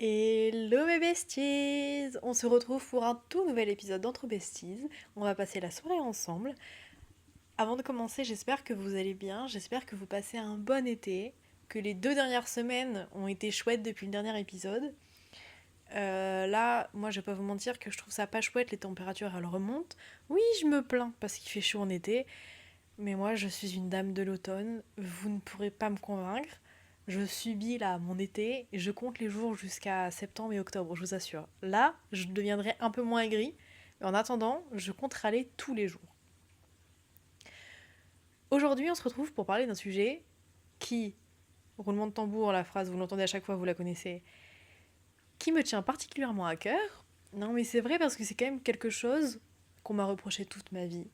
Hello mes besties! On se retrouve pour un tout nouvel épisode d'Entre Besties. On va passer la soirée ensemble. Avant de commencer, j'espère que vous allez bien, j'espère que vous passez un bon été, que les 2 dernières semaines ont été chouettes depuis le dernier épisode. Là, moi je vais pas vous mentir que je trouve ça pas chouette, les températures elles remontent. Oui, je me plains parce qu'il fait chaud en été, mais moi je suis une dame de l'automne, vous ne pourrez pas me convaincre. Je subis là mon été et je compte les jours jusqu'à septembre et octobre, je vous assure. Là, je deviendrai un peu moins aigrie, mais en attendant, je compte râler tous les jours. Aujourd'hui, on se retrouve pour parler d'un sujet qui, roulement de tambour, la phrase vous l'entendez à chaque fois, vous la connaissez, qui me tient particulièrement à cœur. Non mais c'est vrai parce que c'est quand même quelque chose qu'on m'a reproché toute ma vie.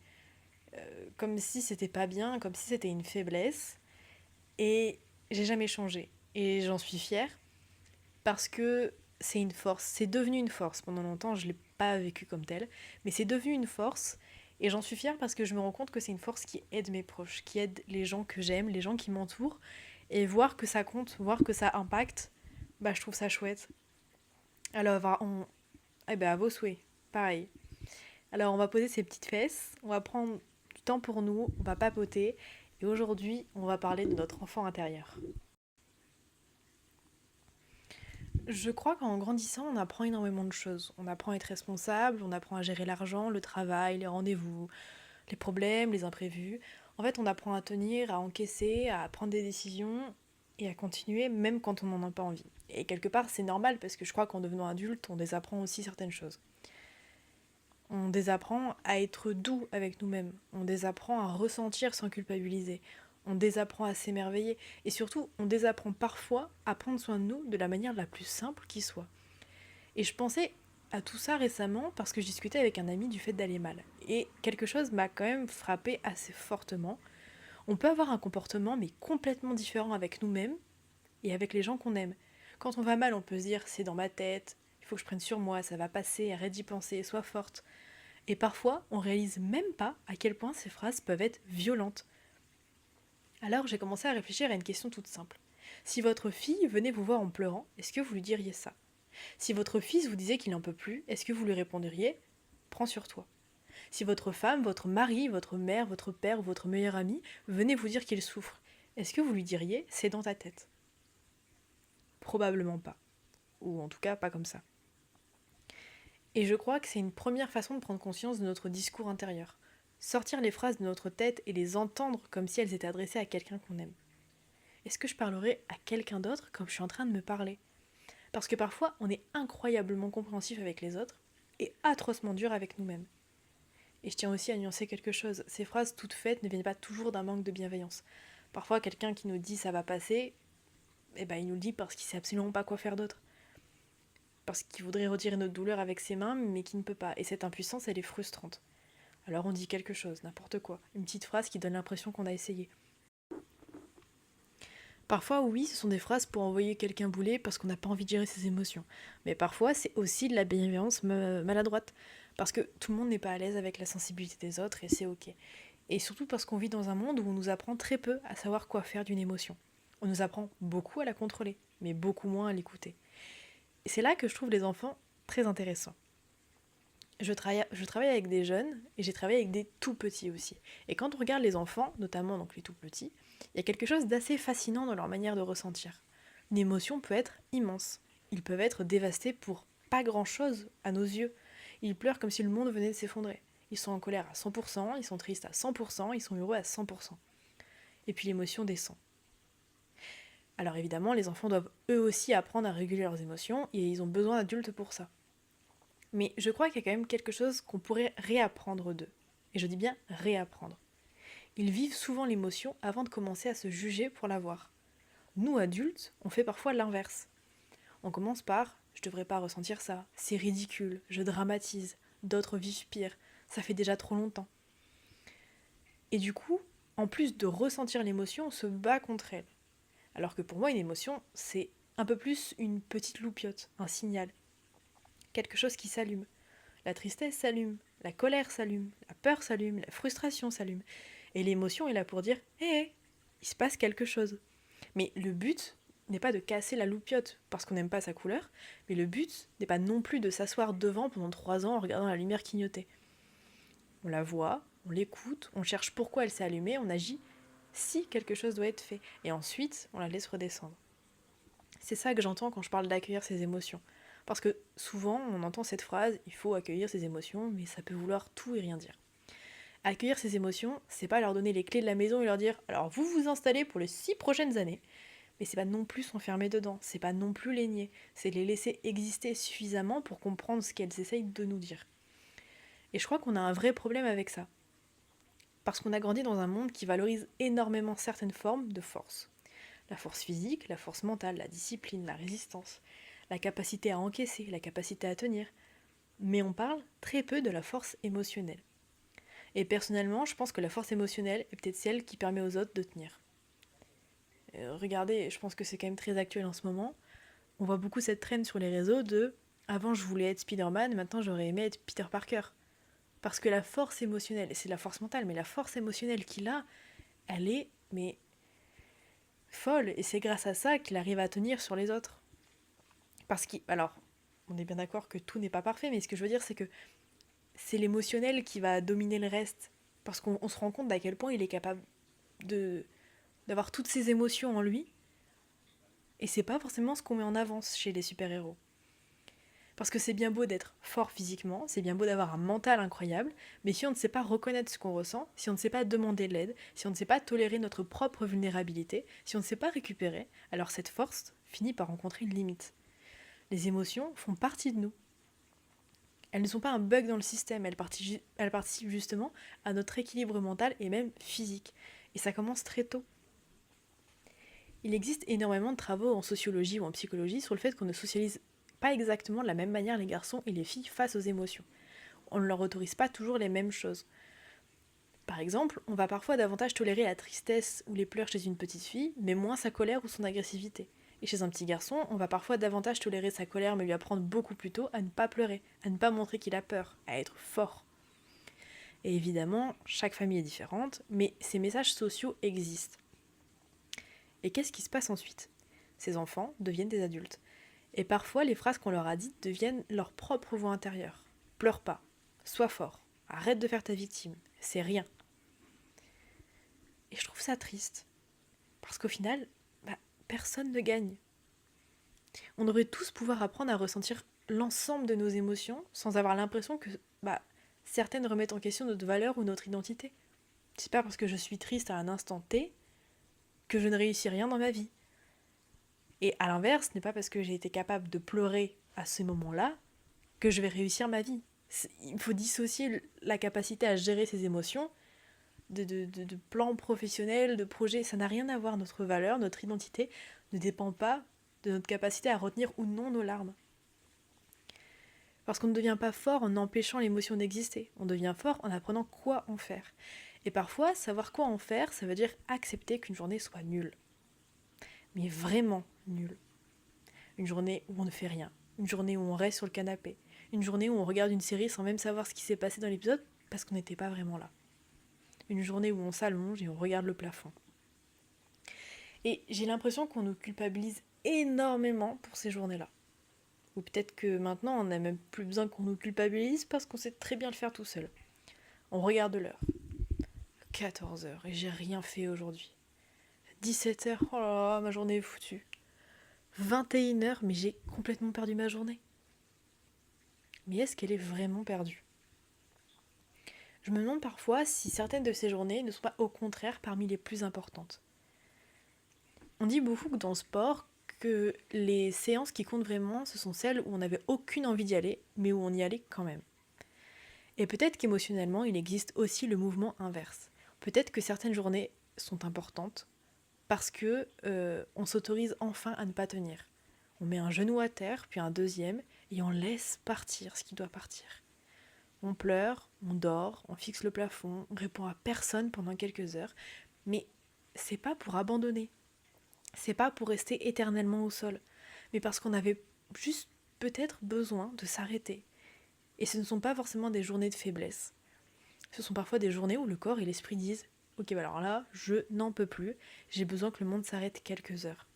Comme si c'était pas bien, comme si c'était une faiblesse. Et j'ai jamais changé. Et j'en suis fière parce que c'est une force. C'est devenu une force. Pendant longtemps, je ne l'ai pas vécu comme tel, mais c'est devenu une force. Et j'en suis fière parce que je me rends compte que c'est une force qui aide mes proches, qui aide les gens que j'aime, les gens qui m'entourent. Et voir que ça compte, voir que ça impacte, bah je trouve ça chouette. Alors, eh ben, à vos souhaits, pareil. Alors, on va poser ces petites fesses, on va prendre du temps pour nous, on va papoter. Et aujourd'hui, on va parler de notre enfant intérieur. Je crois qu'en grandissant, on apprend énormément de choses. On apprend à être responsable, on apprend à gérer l'argent, le travail, les rendez-vous, les problèmes, les imprévus. En fait, on apprend à tenir, à encaisser, à prendre des décisions et à continuer même quand on n'en a pas envie. Et quelque part, c'est normal parce que je crois qu'en devenant adulte, on désapprend aussi certaines choses. On désapprend à être doux avec nous-mêmes. On désapprend à ressentir sans culpabiliser. On désapprend à s'émerveiller. Et surtout, on désapprend parfois à prendre soin de nous de la manière la plus simple qui soit. Et je pensais à tout ça récemment parce que je discutais avec un ami du fait d'aller mal. Et quelque chose m'a quand même frappé assez fortement. On peut avoir un comportement mais complètement différent avec nous-mêmes et avec les gens qu'on aime. Quand on va mal, on peut se dire c'est dans ma tête, il faut que je prenne sur moi, ça va passer, arrête d'y penser, sois forte. Et parfois, on réalise même pas à quel point ces phrases peuvent être violentes. Alors j'ai commencé à réfléchir à une question toute simple. Si votre fille venait vous voir en pleurant, est-ce que vous lui diriez ça? Si votre fils vous disait qu'il n'en peut plus, est-ce que vous lui répondriez prends sur toi? Si votre femme, votre mari, votre mère, votre père ou votre meilleur ami venait vous dire qu'il souffre, est-ce que vous lui diriez c'est dans ta tête? Probablement pas. Ou en tout cas pas comme ça. Et je crois que c'est une première façon de prendre conscience de notre discours intérieur. Sortir les phrases de notre tête et les entendre comme si elles étaient adressées à quelqu'un qu'on aime. Est-ce que je parlerais à quelqu'un d'autre comme je suis en train de me parler? Parce que parfois, on est incroyablement compréhensif avec les autres et atrocement dur avec nous-mêmes. Et je tiens aussi à nuancer quelque chose. Ces phrases toutes faites ne viennent pas toujours d'un manque de bienveillance. Parfois, quelqu'un qui nous dit ça va passer, eh ben, il nous le dit parce qu'il sait absolument pas quoi faire d'autre. Parce qu'il voudrait retirer notre douleur avec ses mains, mais qui ne peut pas. Et cette impuissance, elle est frustrante. Alors on dit quelque chose, n'importe quoi. Une petite phrase qui donne l'impression qu'on a essayé. Parfois, oui, ce sont des phrases pour envoyer quelqu'un bouler parce qu'on n'a pas envie de gérer ses émotions. Mais parfois, c'est aussi de la bienveillance maladroite. Parce que tout le monde n'est pas à l'aise avec la sensibilité des autres et c'est ok. Et surtout parce qu'on vit dans un monde où on nous apprend très peu à savoir quoi faire d'une émotion. On nous apprend beaucoup à la contrôler, mais beaucoup moins à l'écouter. Et c'est là que je trouve les enfants très intéressants. Je travaille avec des jeunes et j'ai travaillé avec des tout petits aussi. Et quand on regarde les enfants, notamment donc les tout petits, il y a quelque chose d'assez fascinant dans leur manière de ressentir. Une émotion peut être immense. Ils peuvent être dévastés pour pas grand-chose à nos yeux. Ils pleurent comme si le monde venait de s'effondrer. Ils sont en colère à 100%, ils sont tristes à 100%, ils sont heureux à 100%. Et puis l'émotion descend. Alors évidemment, les enfants doivent eux aussi apprendre à réguler leurs émotions et ils ont besoin d'adultes pour ça. Mais je crois qu'il y a quand même quelque chose qu'on pourrait réapprendre d'eux. Et je dis bien réapprendre. Ils vivent souvent l'émotion avant de commencer à se juger pour l'avoir. Nous, adultes, on fait parfois l'inverse. On commence par je devrais pas ressentir ça, c'est ridicule, je dramatise, d'autres vivent pire, ça fait déjà trop longtemps. Et du coup, en plus de ressentir l'émotion, on se bat contre elle. Alors que pour moi, une émotion, c'est un peu plus une petite loupiote, un signal. Quelque chose qui s'allume. La tristesse s'allume, la colère s'allume, la peur s'allume, la frustration s'allume. Et l'émotion est là pour dire hé, hey, il se passe quelque chose. Mais le but, n'est pas de casser la loupiote parce qu'on n'aime pas sa couleur, mais le but n'est pas non plus de s'asseoir devant pendant 3 ans en regardant la lumière clignoter. On la voit, on l'écoute, on cherche pourquoi elle s'est allumée, on agit si quelque chose doit être fait, et ensuite on la laisse redescendre. C'est ça que j'entends quand je parle d'accueillir ses émotions. Parce que souvent on entend cette phrase, il faut accueillir ses émotions, mais ça peut vouloir tout et rien dire. Accueillir ses émotions, c'est pas leur donner les clés de la maison et leur dire alors vous vous installez pour les 6 prochaines années. Mais c'est pas non plus s'enfermer dedans, c'est pas non plus les nier, c'est les laisser exister suffisamment pour comprendre ce qu'elles essayent de nous dire. Et je crois qu'on a un vrai problème avec ça. Parce qu'on a grandi dans un monde qui valorise énormément certaines formes de force. La force physique, la force mentale, la discipline, la résistance, la capacité à encaisser, la capacité à tenir. Mais on parle très peu de la force émotionnelle. Et personnellement, je pense que la force émotionnelle est peut-être celle qui permet aux autres de tenir. Regardez, je pense que c'est quand même très actuel en ce moment. On voit beaucoup cette traîne sur les réseaux de avant je voulais être Spider-Man, maintenant j'aurais aimé être Peter Parker. Parce que la force émotionnelle, c'est la force mentale, mais la force émotionnelle qu'il a, elle est mais folle. Et c'est grâce à ça qu'il arrive à tenir sur les autres. Parce qu'il. Alors, on est bien d'accord que tout n'est pas parfait, mais ce que je veux dire, c'est que c'est l'émotionnel qui va dominer le reste. Parce qu'on se rend compte d'à quel point il est capable d'avoir toutes ces émotions en lui. Et c'est pas forcément ce qu'on met en avance chez les super-héros. Parce que c'est bien beau d'être fort physiquement, c'est bien beau d'avoir un mental incroyable, mais si on ne sait pas reconnaître ce qu'on ressent, si on ne sait pas demander de l'aide, si on ne sait pas tolérer notre propre vulnérabilité, si on ne sait pas récupérer, alors cette force finit par rencontrer une limite. Les émotions font partie de nous. Elles ne sont pas un bug dans le système, elles participent justement à notre équilibre mental et même physique. Et ça commence très tôt. Il existe énormément de travaux en sociologie ou en psychologie sur le fait qu'on ne socialise pas exactement de la même manière les garçons et les filles face aux émotions. On ne leur autorise pas toujours les mêmes choses. Par exemple, on va parfois davantage tolérer la tristesse ou les pleurs chez une petite fille, mais moins sa colère ou son agressivité. Et chez un petit garçon, on va parfois davantage tolérer sa colère, mais lui apprendre beaucoup plus tôt à ne pas pleurer, à ne pas montrer qu'il a peur, à être fort. Et évidemment, chaque famille est différente, mais ces messages sociaux existent. Et qu'est-ce qui se passe ensuite ? Ces enfants deviennent des adultes. Et parfois, les phrases qu'on leur a dites deviennent leur propre voix intérieure. Pleure pas, sois fort, arrête de faire ta victime, c'est rien. Et je trouve ça triste. Parce qu'au final, personne ne gagne. On devrait tous pouvoir apprendre à ressentir l'ensemble de nos émotions sans avoir l'impression que certaines remettent en question notre valeur ou notre identité. C'est pas parce que je suis triste à un instant T que je ne réussis rien dans ma vie. Et à l'inverse, ce n'est pas parce que j'ai été capable de pleurer à ce moment-là que je vais réussir ma vie. Il faut dissocier la capacité à gérer ses émotions de plans professionnels, de projets. Ça n'a rien à voir. Notre valeur, notre identité ne dépend pas de notre capacité à retenir ou non nos larmes. Parce qu'on ne devient pas fort en empêchant l'émotion d'exister. On devient fort en apprenant quoi en faire. Et parfois, savoir quoi en faire, ça veut dire accepter qu'une journée soit nulle. Mais vraiment nulle. Une journée où on ne fait rien. Une journée où on reste sur le canapé. Une journée où on regarde une série sans même savoir ce qui s'est passé dans l'épisode parce qu'on n'était pas vraiment là. Une journée où on s'allonge et on regarde le plafond. Et j'ai l'impression qu'on nous culpabilise énormément pour ces journées-là. Ou peut-être que maintenant on n'a même plus besoin qu'on nous culpabilise parce qu'on sait très bien le faire tout seul. On regarde l'heure. 14h et j'ai rien fait aujourd'hui. 17h, oh là là, ma journée est foutue. 21h, mais j'ai complètement perdu ma journée. Mais est-ce qu'elle est vraiment perdue ? Je me demande parfois si certaines de ces journées ne sont pas au contraire parmi les plus importantes. On dit beaucoup que dans le sport, que les séances qui comptent vraiment, ce sont celles où on n'avait aucune envie d'y aller, mais où on y allait quand même. Et peut-être qu'émotionnellement, il existe aussi le mouvement inverse. Peut-être que certaines journées sont importantes parce que on s'autorise enfin à ne pas tenir. On met un genou à terre, puis un deuxième, et on laisse partir ce qui doit partir. On pleure, on dort, on fixe le plafond, on répond à personne pendant quelques heures, mais c'est pas pour abandonner. C'est pas pour rester éternellement au sol, mais parce qu'on avait juste peut-être besoin de s'arrêter. Et ce ne sont pas forcément des journées de faiblesse. Ce sont parfois des journées où le corps et l'esprit disent « Ok, alors là, je n'en peux plus, j'ai besoin que le monde s'arrête quelques heures. »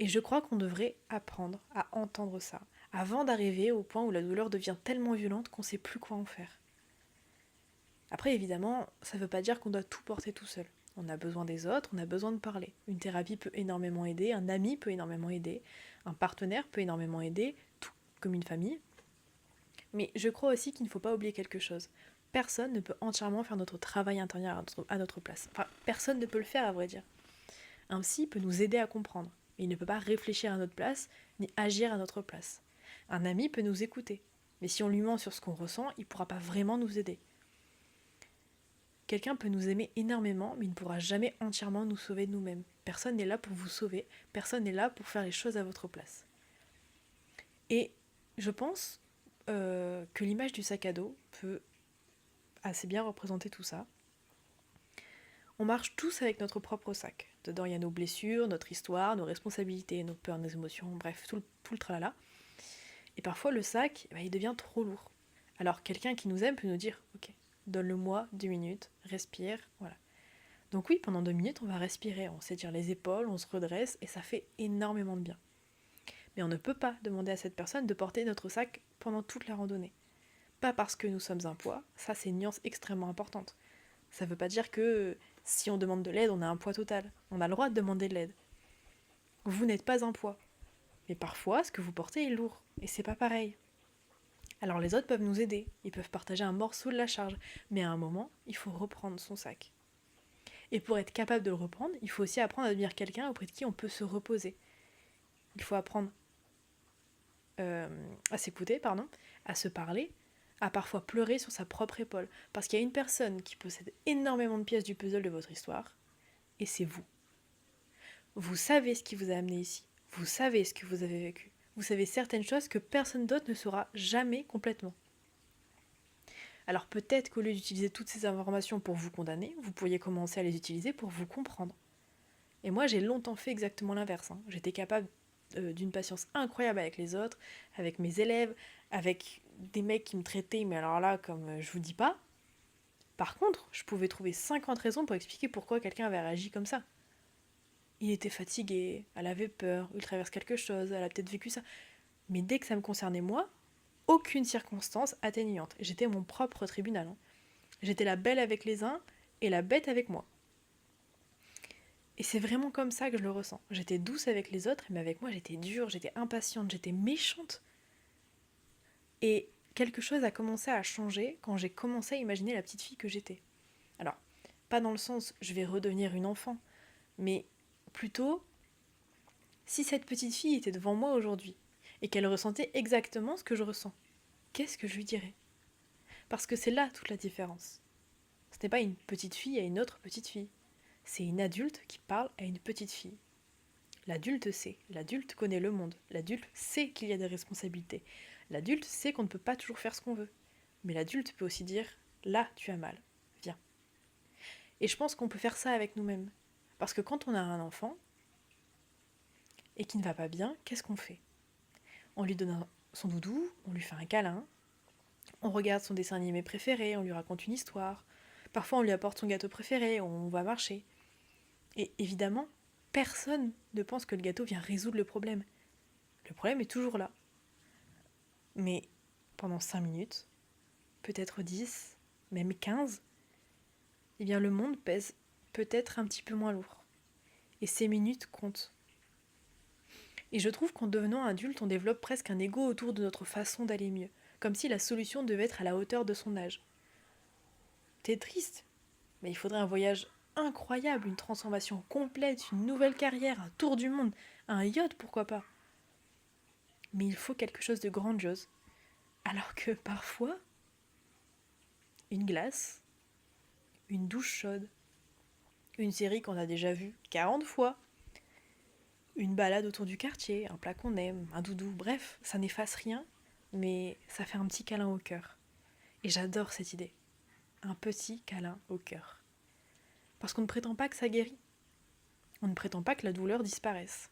Et je crois qu'on devrait apprendre à entendre ça, avant d'arriver au point où la douleur devient tellement violente qu'on ne sait plus quoi en faire. Après, évidemment, ça ne veut pas dire qu'on doit tout porter tout seul. On a besoin des autres, on a besoin de parler. Une thérapie peut énormément aider, un ami peut énormément aider, un partenaire peut énormément aider, tout comme une famille. Mais je crois aussi qu'il ne faut pas oublier quelque chose. Personne ne peut entièrement faire notre travail intérieur à notre place. Enfin, personne ne peut le faire à vrai dire. Un psy peut nous aider à comprendre, mais il ne peut pas réfléchir à notre place, ni agir à notre place. Un ami peut nous écouter, mais si on lui ment sur ce qu'on ressent, il ne pourra pas vraiment nous aider. Quelqu'un peut nous aimer énormément, mais il ne pourra jamais entièrement nous sauver de nous-mêmes. Personne n'est là pour vous sauver, personne n'est là pour faire les choses à votre place. Et je pense que l'image du sac à dos peut assez bien représenter tout ça. On marche tous avec notre propre sac. Dedans, il y a nos blessures, notre histoire, nos responsabilités, nos peurs, nos émotions, bref, tout le tralala. Et parfois, le sac, il devient trop lourd. Alors, quelqu'un qui nous aime peut nous dire « Ok, donne-le-moi 2 minutes, respire, voilà. » Donc oui, pendant 2 minutes, on va respirer, on s'étire les épaules, on se redresse, et ça fait énormément de bien. Mais on ne peut pas demander à cette personne de porter notre sac pendant toute la randonnée. Pas parce que nous sommes un poids, ça c'est une nuance extrêmement importante. Ça veut pas dire que si on demande de l'aide, on a un poids total. On a le droit de demander de l'aide. Vous n'êtes pas un poids. Mais parfois, ce que vous portez est lourd, et c'est pas pareil. Alors les autres peuvent nous aider, ils peuvent partager un morceau de la charge, mais à un moment, il faut reprendre son sac. Et pour être capable de le reprendre, il faut aussi apprendre à devenir quelqu'un auprès de qui on peut se reposer. Il faut apprendre à s'écouter, à se parler, à parfois pleurer sur sa propre épaule. Parce qu'il y a une personne qui possède énormément de pièces du puzzle de votre histoire, et c'est vous. Vous savez ce qui vous a amené ici. Vous savez ce que vous avez vécu. Vous savez certaines choses que personne d'autre ne saura jamais complètement. Alors peut-être qu'au lieu d'utiliser toutes ces informations pour vous condamner, vous pourriez commencer à les utiliser pour vous comprendre. Et moi, j'ai longtemps fait exactement l'inverse. J'étais capable d'une patience incroyable avec les autres, avec mes élèves, avec des mecs qui me traitaient, mais alors là, comme je vous dis pas. Par contre, je pouvais trouver 50 raisons pour expliquer pourquoi quelqu'un avait réagi comme ça. Il était fatigué, elle avait peur, il traverse quelque chose, elle a peut-être vécu ça. Mais dès que ça me concernait moi, aucune circonstance atténuante. J'étais mon propre tribunal. J'étais la belle avec les uns et la bête avec moi. Et c'est vraiment comme ça que je le ressens. J'étais douce avec les autres, mais avec moi j'étais dure, j'étais impatiente, j'étais méchante. Et quelque chose a commencé à changer quand j'ai commencé à imaginer la petite fille que j'étais. Alors, pas dans le sens je vais redevenir une enfant, mais plutôt si cette petite fille était devant moi aujourd'hui et qu'elle ressentait exactement ce que je ressens, qu'est-ce que je lui dirais ? Parce que c'est là toute la différence. Ce n'est pas une petite fille à une autre petite fille. C'est une adulte qui parle à une petite fille. L'adulte sait, l'adulte connaît le monde, l'adulte sait qu'il y a des responsabilités. L'adulte sait qu'on ne peut pas toujours faire ce qu'on veut. Mais l'adulte peut aussi dire « là, tu as mal, viens ». Et je pense qu'on peut faire ça avec nous-mêmes. Parce que quand on a un enfant et qui ne va pas bien, qu'est-ce qu'on fait ? On lui donne son doudou, on lui fait un câlin, on regarde son dessin animé préféré, on lui raconte une histoire. Parfois on lui apporte son gâteau préféré, on va marcher. Et évidemment, personne ne pense que le gâteau vient résoudre le problème. Le problème est toujours là. Mais pendant 5 minutes, peut-être 10, même 15, eh bien le monde pèse peut-être un petit peu moins lourd. Et ces minutes comptent. Et je trouve qu'en devenant adulte, on développe presque un ego autour de notre façon d'aller mieux, comme si la solution devait être à la hauteur de son âge. T'es triste, mais il faudrait un voyage incroyable, une transformation complète, une nouvelle carrière, un tour du monde, un yacht, pourquoi pas. Mais il faut quelque chose de grandiose. Alors que parfois, une glace, une douche chaude, une série qu'on a déjà vue 40 fois, une balade autour du quartier, un plat qu'on aime, un doudou, bref, ça n'efface rien, mais ça fait un petit câlin au cœur. Et j'adore cette idée. Un petit câlin au cœur. Parce qu'on ne prétend pas que ça guérit. On ne prétend pas que la douleur disparaisse.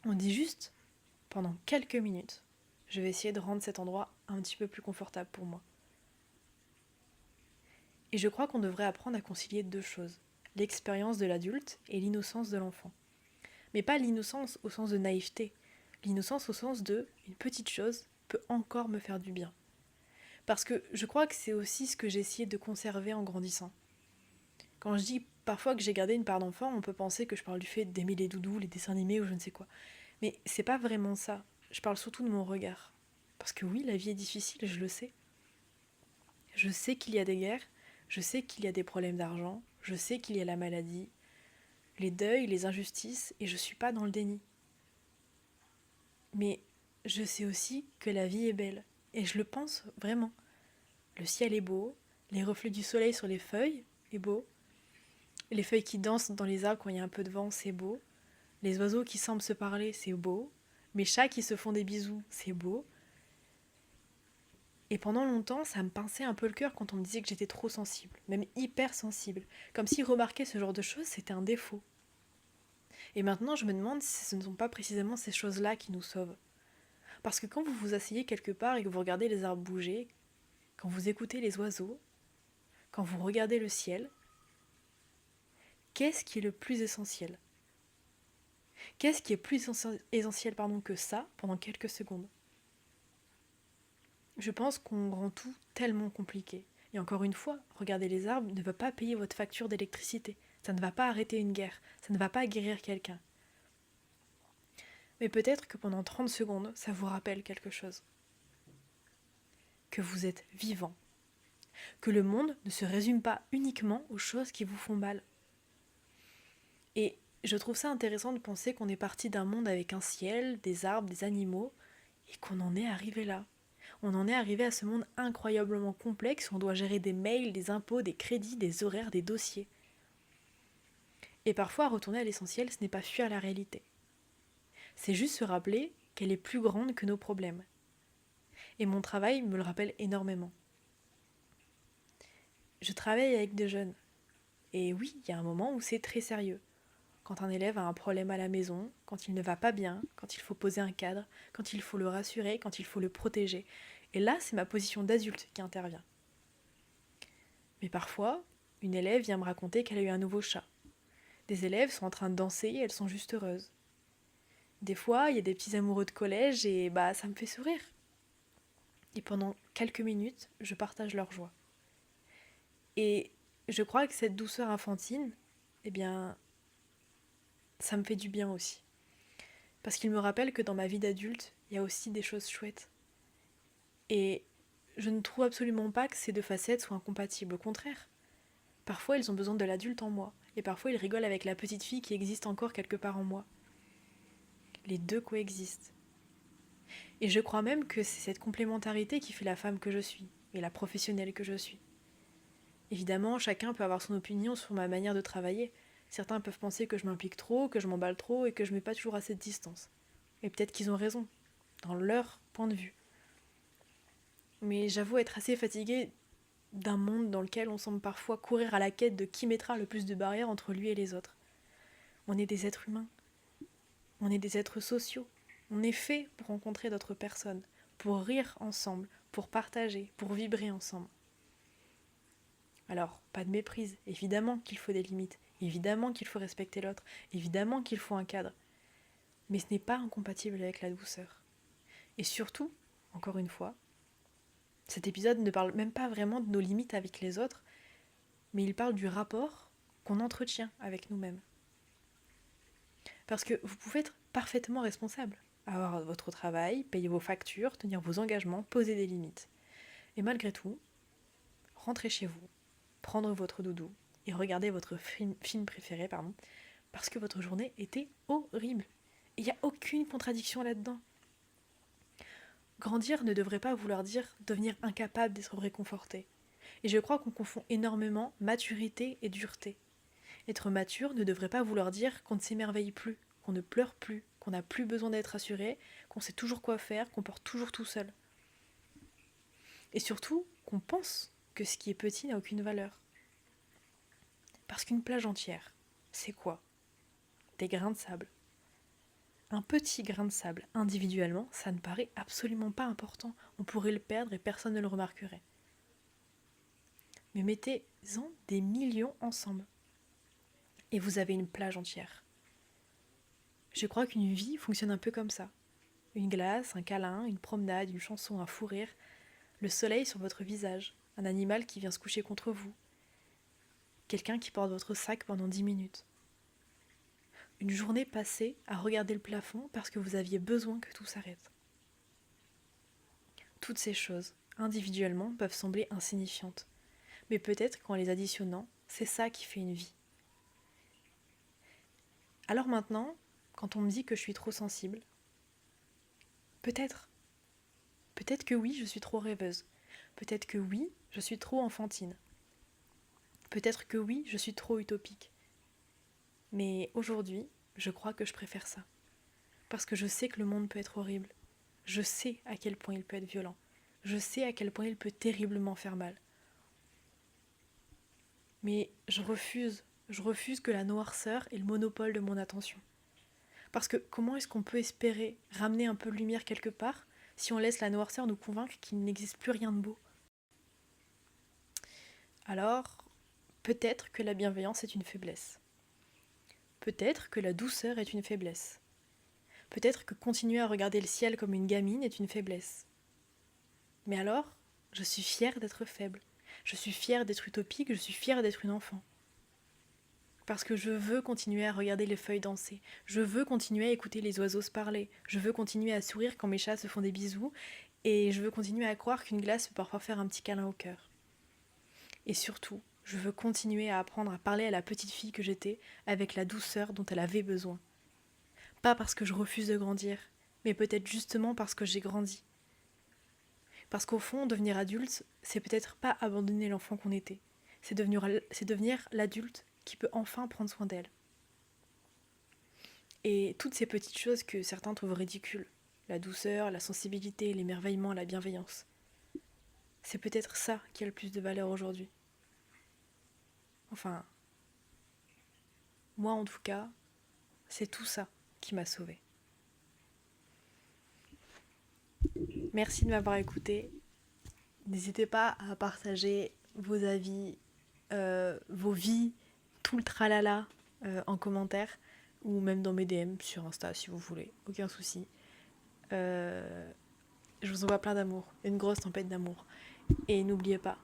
On dit juste, pendant quelques minutes, je vais essayer de rendre cet endroit un petit peu plus confortable pour moi. Et je crois qu'on devrait apprendre à concilier 2 choses, l'expérience de l'adulte et l'innocence de l'enfant. Mais pas l'innocence au sens de naïveté. L'innocence au sens de une petite chose peut encore me faire du bien. Parce que je crois que c'est aussi ce que j'ai essayé de conserver en grandissant. Quand je dis parfois que j'ai gardé une part d'enfant, on peut penser que je parle du fait d'aimer les doudous, les dessins animés ou je ne sais quoi. Mais c'est pas vraiment ça. Je parle surtout de mon regard. Parce que oui, la vie est difficile, je le sais. Je sais qu'il y a des guerres, je sais qu'il y a des problèmes d'argent, je sais qu'il y a la maladie, les deuils, les injustices, et je suis pas dans le déni. Mais je sais aussi que la vie est belle, et je le pense vraiment. Le ciel est beau, les reflets du soleil sur les feuilles est beau, les feuilles qui dansent dans les arbres quand il y a un peu de vent, c'est beau, les oiseaux qui semblent se parler, c'est beau, mes chats qui se font des bisous, c'est beau. Et pendant longtemps, ça me pinçait un peu le cœur quand on me disait que j'étais trop sensible, même hyper sensible, comme si remarquer ce genre de choses, c'était un défaut. Et maintenant, je me demande si ce ne sont pas précisément ces choses-là qui nous sauvent. Parce que quand vous vous asseyez quelque part et que vous regardez les arbres bouger, quand vous écoutez les oiseaux, quand vous regardez le ciel, qu'est-ce qui est le plus essentiel? Qu'est-ce qui est plus essentiel que ça pendant quelques secondes? Je pense qu'on rend tout tellement compliqué. Et encore une fois, regarder les arbres ne va pas payer votre facture d'électricité. Ça ne va pas arrêter une guerre. Ça ne va pas guérir quelqu'un. Mais peut-être que pendant 30 secondes, ça vous rappelle quelque chose. Que vous êtes vivant. Que le monde ne se résume pas uniquement aux choses qui vous font mal. Et je trouve ça intéressant de penser qu'on est parti d'un monde avec un ciel, des arbres, des animaux, et qu'on en est arrivé là. On en est arrivé à ce monde incroyablement complexe où on doit gérer des mails, des impôts, des crédits, des horaires, des dossiers. Et parfois, retourner à l'essentiel, ce n'est pas fuir la réalité. C'est juste se rappeler qu'elle est plus grande que nos problèmes. Et mon travail me le rappelle énormément. Je travaille avec des jeunes. Et oui, il y a un moment où c'est très sérieux. Quand un élève a un problème à la maison, quand il ne va pas bien, quand il faut poser un cadre, quand il faut le rassurer, quand il faut le protéger. Et là, c'est ma position d'adulte qui intervient. Mais parfois, une élève vient me raconter qu'elle a eu un nouveau chat. Des élèves sont en train de danser et elles sont juste heureuses. Des fois, il y a des petits amoureux de collège et ça me fait sourire. Et pendant quelques minutes, je partage leur joie. Et je crois que cette douceur infantile, eh bien, ça me fait du bien aussi. Parce qu'il me rappelle que dans ma vie d'adulte, il y a aussi des choses chouettes. Et je ne trouve absolument pas que ces deux facettes soient incompatibles. Au contraire, parfois ils ont besoin de l'adulte en moi. Et parfois ils rigolent avec la petite fille qui existe encore quelque part en moi. Les deux coexistent. Et je crois même que c'est cette complémentarité qui fait la femme que je suis, et la professionnelle que je suis. Évidemment, chacun peut avoir son opinion sur ma manière de travailler. Certains peuvent penser que je m'implique trop, que je m'emballe trop et que je mets pas toujours assez de distance. Et peut-être qu'ils ont raison, dans leur point de vue. Mais j'avoue être assez fatiguée d'un monde dans lequel on semble parfois courir à la quête de qui mettra le plus de barrières entre lui et les autres. On est des êtres humains. On est des êtres sociaux. On est fait pour rencontrer d'autres personnes, pour rire ensemble, pour partager, pour vibrer ensemble. Alors, pas de méprise, évidemment qu'il faut des limites, évidemment qu'il faut respecter l'autre, évidemment qu'il faut un cadre. Mais ce n'est pas incompatible avec la douceur. Et surtout, encore une fois, cet épisode ne parle même pas vraiment de nos limites avec les autres, mais il parle du rapport qu'on entretient avec nous-mêmes. Parce que vous pouvez être parfaitement responsable, avoir votre travail, payer vos factures, tenir vos engagements, poser des limites. Et malgré tout, rentrez chez vous, prendre votre doudou et regarder votre film préféré, parce que votre journée était horrible. Il n'y a aucune contradiction là-dedans. Grandir ne devrait pas vouloir dire devenir incapable d'être réconforté. Et je crois qu'on confond énormément maturité et dureté. Être mature ne devrait pas vouloir dire qu'on ne s'émerveille plus, qu'on ne pleure plus, qu'on n'a plus besoin d'être assuré, qu'on sait toujours quoi faire, qu'on porte toujours tout seul. Et surtout, qu'on pense que ce qui est petit n'a aucune valeur. Parce qu'une plage entière, c'est quoi? Des grains de sable. Un petit grain de sable, individuellement, ça ne paraît absolument pas important. On pourrait le perdre et personne ne le remarquerait. Mais mettez-en des millions ensemble. Et vous avez une plage entière. Je crois qu'une vie fonctionne un peu comme ça. Une glace, un câlin, une promenade, une chanson, un fou rire, le soleil sur votre visage, un animal qui vient se coucher contre vous, quelqu'un qui porte votre sac pendant 10 minutes. Une journée passée à regarder le plafond parce que vous aviez besoin que tout s'arrête. Toutes ces choses, individuellement, peuvent sembler insignifiantes. Mais peut-être qu'en les additionnant, c'est ça qui fait une vie. Alors maintenant, quand on me dit que je suis trop sensible, peut-être. Peut-être que oui, je suis trop rêveuse. Peut-être que oui, je suis trop enfantine. Peut-être que oui, je suis trop utopique. Mais aujourd'hui, je crois que je préfère ça. Parce que je sais que le monde peut être horrible. Je sais à quel point il peut être violent. Je sais à quel point il peut terriblement faire mal. Mais je refuse que la noirceur ait le monopole de mon attention. Parce que comment est-ce qu'on peut espérer ramener un peu de lumière quelque part si on laisse la noirceur nous convaincre qu'il n'existe plus rien de beau? Alors, peut-être que la bienveillance est une faiblesse. Peut-être que la douceur est une faiblesse. Peut-être que continuer à regarder le ciel comme une gamine est une faiblesse. Mais alors, je suis fière d'être faible. Je suis fière d'être utopique, je suis fière d'être une enfant. Parce que je veux continuer à regarder les feuilles danser. Je veux continuer à écouter les oiseaux se parler. Je veux continuer à sourire quand mes chats se font des bisous. Et je veux continuer à croire qu'une glace peut parfois faire un petit câlin au cœur. Et surtout, je veux continuer à apprendre à parler à la petite fille que j'étais avec la douceur dont elle avait besoin. Pas parce que je refuse de grandir, mais peut-être justement parce que j'ai grandi. Parce qu'au fond, devenir adulte, c'est peut-être pas abandonner l'enfant qu'on était. C'est devenir l'adulte qui peut enfin prendre soin d'elle. Et toutes ces petites choses que certains trouvent ridicules, la douceur, la sensibilité, l'émerveillement, la bienveillance, c'est peut-être ça qui a le plus de valeur aujourd'hui. Enfin, moi en tout cas, c'est tout ça qui m'a sauvée. Merci de m'avoir écouté. N'hésitez pas à partager vos avis, vos vies, tout le tralala en commentaire ou même dans mes DM sur Insta si vous voulez, aucun souci. Je vous envoie plein d'amour, une grosse tempête d'amour. Et n'oubliez pas,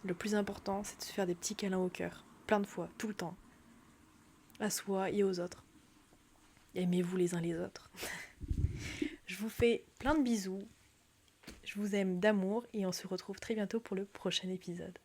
le plus important c'est de se faire des petits câlins au cœur, plein de fois, tout le temps, à soi et aux autres. Aimez-vous les uns les autres. Je vous fais plein de bisous, je vous aime d'amour et on se retrouve très bientôt pour le prochain épisode.